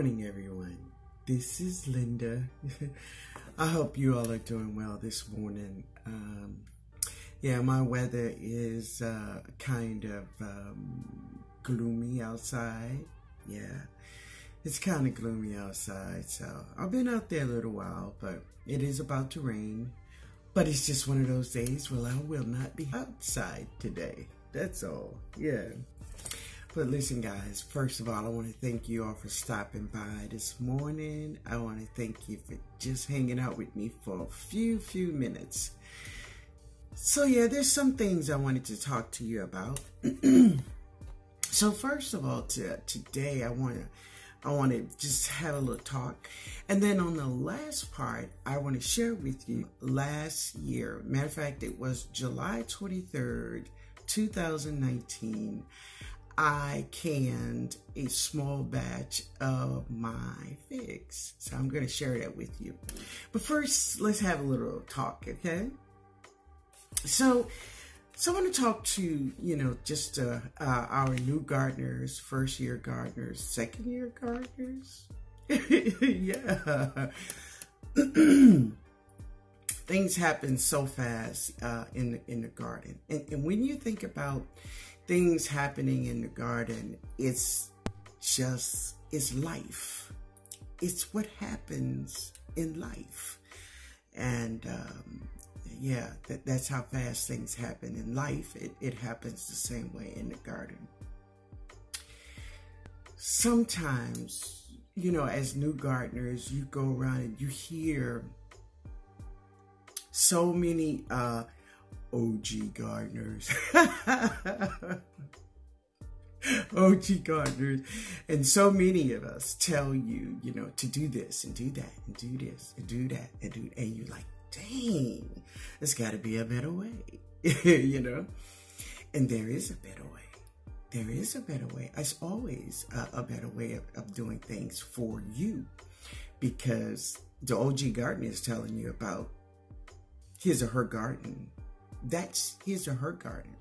morning, everyone. This is Linda. I hope you all are doing well this morning. Yeah, my weather is kind of gloomy outside. Yeah, it's kind of gloomy outside. So I've been out there a little while, but it is about to rain. But it's just one of those days where I will not be outside today. That's all. Yeah. But listen, guys, first of all, I want to thank you all for stopping by this morning. I want to thank you for just hanging out with me for a few minutes. So yeah, there's some things I wanted to talk to you about. So first of all, today I want to just have a little talk. And then on the last part, I want to share with you last year. Matter of fact, it was July 23rd, 2019. I canned a small batch of my figs. So I'm going to share that with you. But first, let's have a little talk, okay? So I want to talk to, just our new gardeners, first year gardeners, second year gardeners. Yeah. Things happen so fast in the garden. And when you think about things happening in the garden, it's life. It's what happens in life. And yeah, that's how fast things happen in life. It happens the same way in the garden. Sometimes, as new gardeners, you go around and you hear so many OG gardeners. OG gardeners. And so many of us tell you, to do this and do that and do this and do that and you're like, dang, there's got to be a better way, And there is a better way. There is a better way. It's always a better way of doing things for you, because the OG gardener is telling you about his or her garden. That's his or her garden.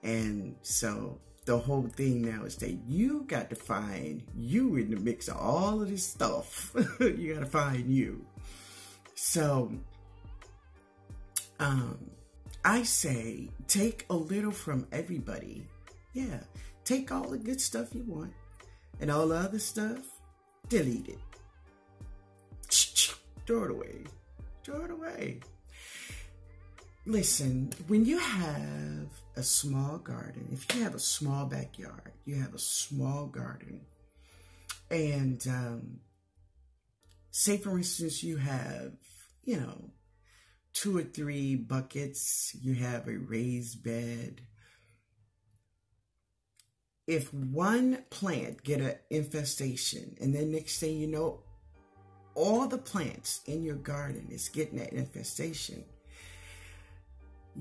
And so the whole thing now is that you got to find you in the mix of all of this stuff. You got to find you. So I say take a little from everybody. Yeah. Take all the good stuff you want and all the other stuff, delete it. Throw it away. Throw it away. Listen, when you have a small garden, if you have a small backyard, you have a small garden, and say, for instance, you have, 2 or 3 buckets, you have a raised bed. If one plant get an infestation, and then next thing you know, all the plants in your garden is getting that infestation,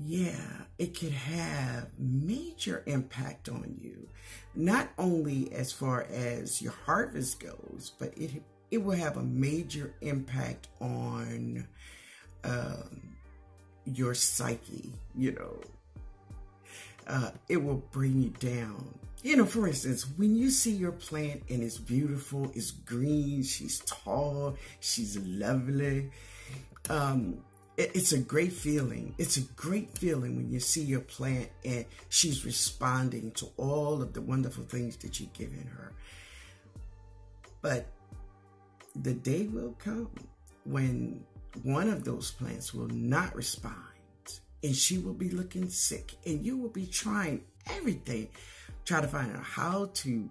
yeah, it could have major impact on you. Not only as far as your harvest goes, but it will have a major impact on your psyche, it will bring you down. For instance, when you see your plant and it's beautiful, it's green, she's tall, she's lovely, it's a great feeling. It's a great feeling when you see your plant and she's responding to all of the wonderful things that you've given her. But the day will come when one of those plants will not respond, and she will be looking sick, and you will be trying everything, try to find out how to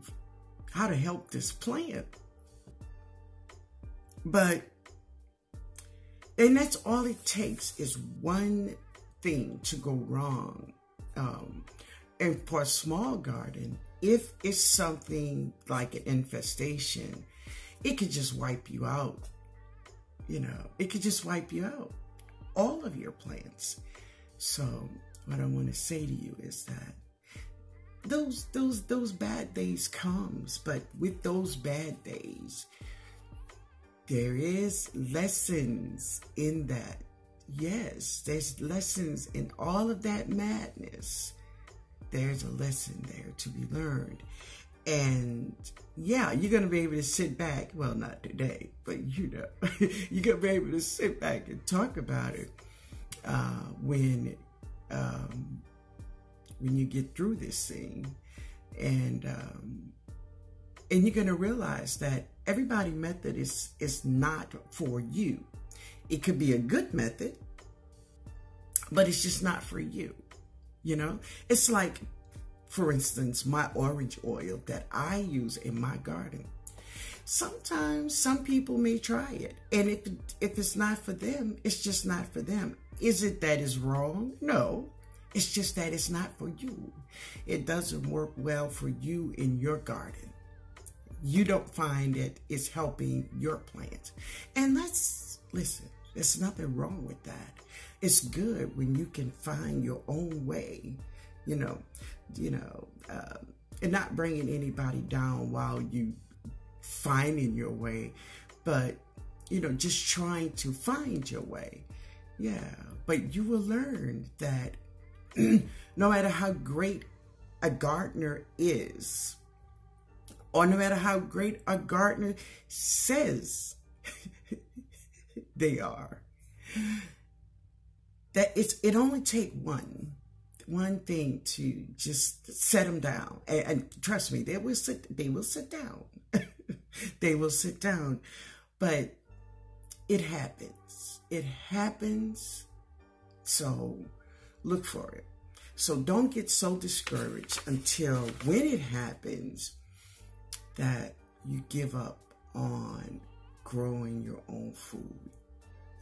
help this plant. And that's all it takes, is one thing to go wrong. And for a small garden, if it's something like an infestation, it could just wipe you out. It could just wipe you out, all of your plants. So what I want to say to you is that those bad days comes, but with those bad days, there is lessons in that. Yes, there's lessons in all of that madness. There's a lesson there to be learned. And yeah, you're going to be able to sit back. Well, not today, but you know, you're going to be able to sit back and talk about it when you get through this thing. And you're going to realize that everybody's method is not for you. It could be a good method, but it's just not for you. You know, it's like, for instance, my orange oil that I use in my garden. Sometimes some people may try it, and if it's not for them, it's just not for them. Is it that it's wrong? No, it's just that it's not for you. It doesn't work well for you in your garden. You don't find it is helping your plants. And listen, there's nothing wrong with that. It's good when you can find your own way, and not bringing anybody down while you finding your way, but, just trying to find your way. Yeah, but you will learn that no matter how great a gardener is, or no matter how great a gardener says they are, that it only take one thing to just set them down. And trust me, they will sit down. They will sit down. But it happens. It happens. So look for it. So don't get so discouraged until when it happens that you give up on growing your own food.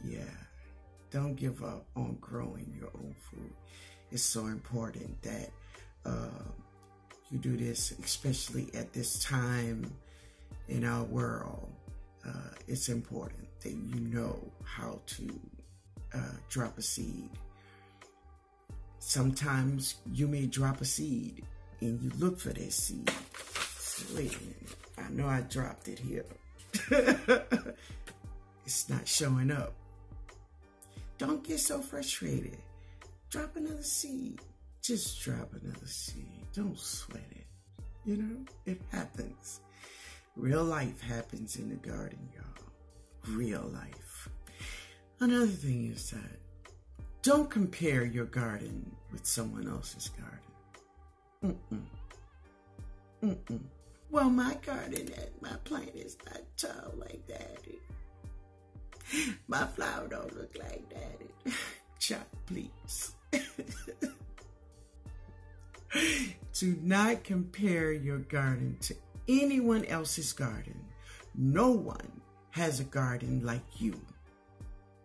Yeah. Don't give up on growing your own food. It's so important that you do this, especially at this time in our world. It's important that you know how to drop a seed. Sometimes you may drop a seed and you look for that seed. So wait a minute, I know I dropped it here. It's not showing up. Don't get so frustrated. Drop another seed. Just drop another seed. Don't sweat it. It happens. Real life happens in the garden, y'all. Real life. Another thing is that don't compare your garden with someone else's garden. Well, my garden and my plant is not tall like that. My flower don't look like that. Child, please. Do not compare your garden to anyone else's garden. No one has a garden like you.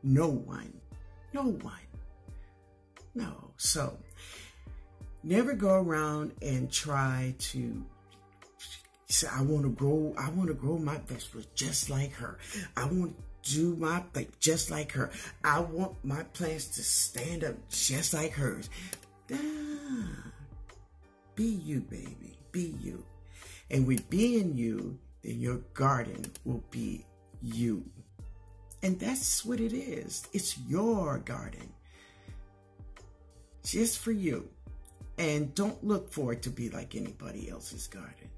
No one. No one. No. So, never go around and try to say, I want to grow my vegetables just like her. I want to do my thing just like her. I want my plants to stand up just like hers. Be you, baby. Be you. And with being you, then your garden will be you. And that's what it is. It's your garden. Just for you. And don't look for it to be like anybody else's garden.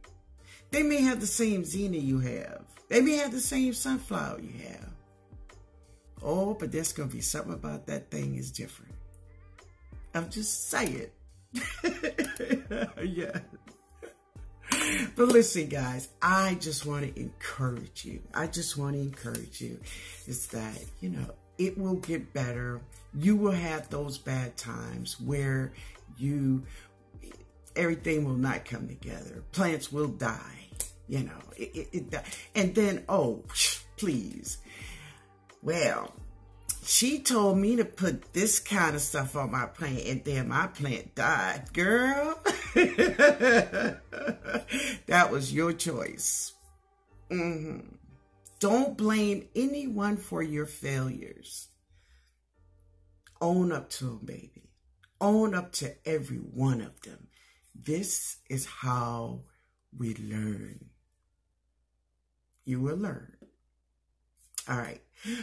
They may have the same zinnia you have. They may have the same sunflower you have. Oh, but there's going to be something about that thing is different. I'm just saying. Yeah. But listen, guys, I just want to encourage you. Is that, it will get better. You will have those bad times where everything will not come together. Plants will die. And then, oh, please. Well, she told me to put this kind of stuff on my plant, and then my plant died. Girl, that was your choice. Don't blame anyone for your failures. Own up to them, baby. Own up to every one of them. This is how we learn. You will learn. All right.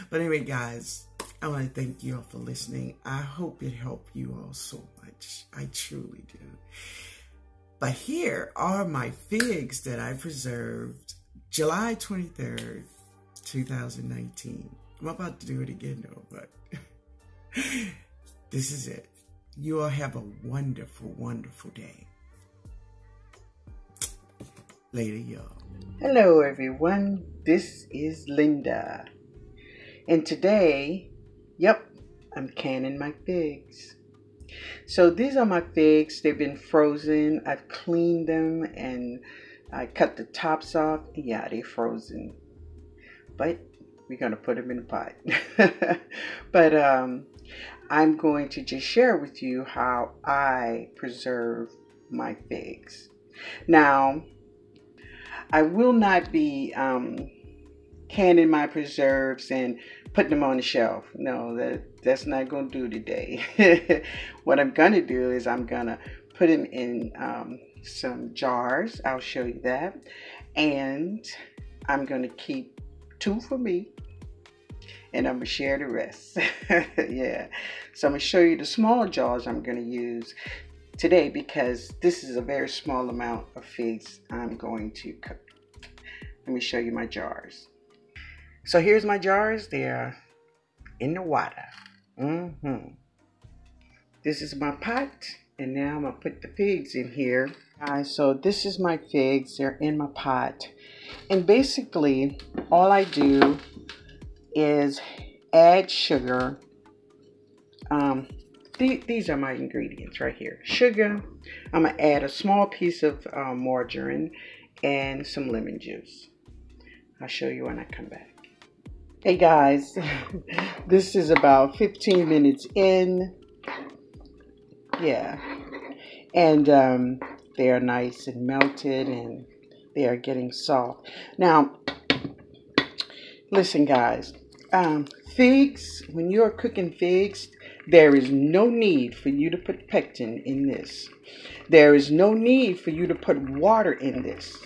But anyway, guys, I want to thank you all for listening. I hope it helped you all so much. I truly do. But here are my figs that I preserved July 23rd, 2019. I'm about to do it again though, but this is it. You all have a wonderful, wonderful day. Later, y'all. Hello, everyone. This is Linda. And today, I'm canning my figs. So these are my figs. They've been frozen. I've cleaned them and I cut the tops off. Yeah, they're frozen. But we're going to put them in a pot. But I'm going to just share with you how I preserve my figs. Now, I will not be canning my preserves and putting them on the shelf. No, that's not going to do today. What I'm going to do is I'm going to put them in some jars. I'll show you that. And I'm going to keep 2 for me. And I'm going to share the rest. Yeah. So I'm going to show you the small jars I'm going to use today because this is a very small amount of figs I'm going to cook. Let me show you my jars. So here's my jars. They're in the water. This is my pot. And now I'm going to put the figs in here. So this is my figs. They're in my pot. And basically, all I do is add sugar. These are my ingredients right here. Sugar. I'm going to add a small piece of margarine and some lemon juice. I'll show you when I come back. Hey guys, this is about 15 minutes in. Yeah. And they are nice and melted and they are getting soft. Now, listen guys, figs, when you're cooking figs, there is no need for you to put pectin in this. There is no need for you to put water in this.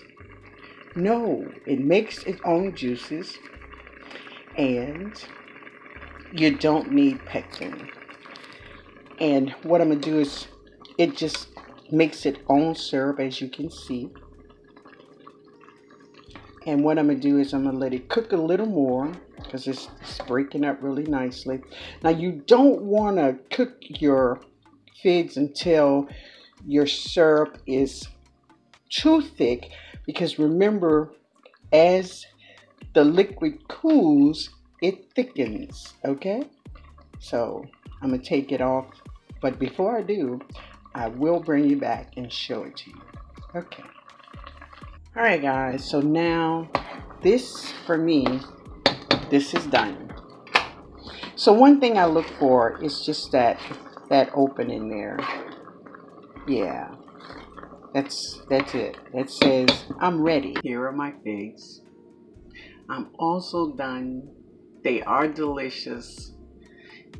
No, it makes its own juices and you don't need pectin. And what I'm going to do is it just makes its own syrup, as you can see. And what I'm going to do is I'm going to let it cook a little more because it's breaking up really nicely. Now you don't want to cook your figs until your syrup is too thick because remember, as the liquid cools, it thickens, okay? So I'm going to take it off. But before I do, I will bring you back and show it to you. Okay. All right, guys. So now this, for me, this is done. So one thing I look for is just that opening there. Yeah. That's it. That says I'm ready. Here are my figs. I'm also done. They are delicious.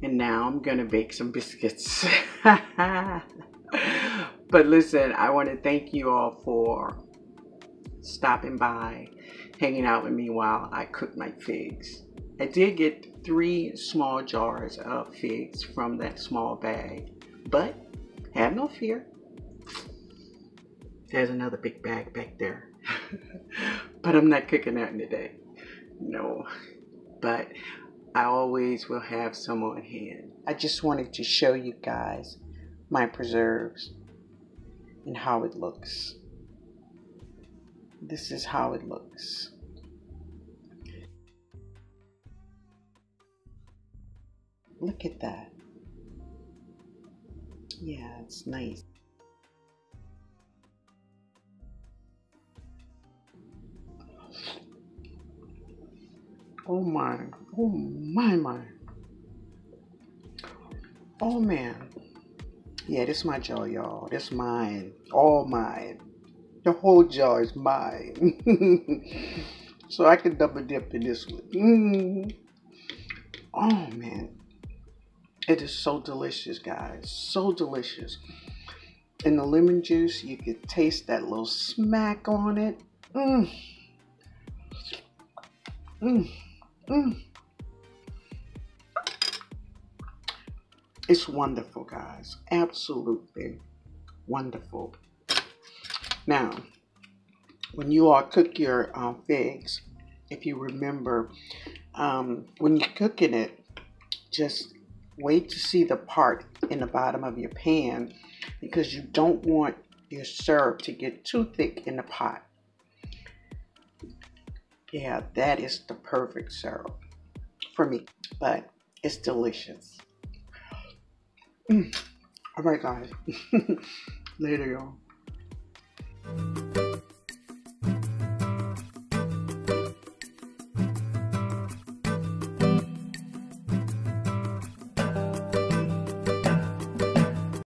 And now I'm going to bake some biscuits. But listen, I want to thank you all for stopping by, hanging out with me while I cook my figs. I did get 3 small jars of figs from that small bag. But have no fear. There's another big bag back there. But I'm not cooking that today. No. But I always will have some on hand. I just wanted to show you guys my preserves and how it looks. This is how it looks. Look at that. Yeah, it's nice. Oh my, oh my. Oh man. Yeah, this is my jar, y'all. This mine. All mine. The whole jar is mine. So I can double dip in this one. Oh man. It is so delicious, guys. So delicious. And the lemon juice, you could taste that little smack on it. It's wonderful, guys. Absolutely wonderful. Now, when you all cook your figs, if you remember, when you're cooking it, just wait to see the part in the bottom of your pan, because you don't want your syrup to get too thick in the pot. Yeah, that is the perfect syrup for me, but it's delicious. All right, guys. Later, y'all.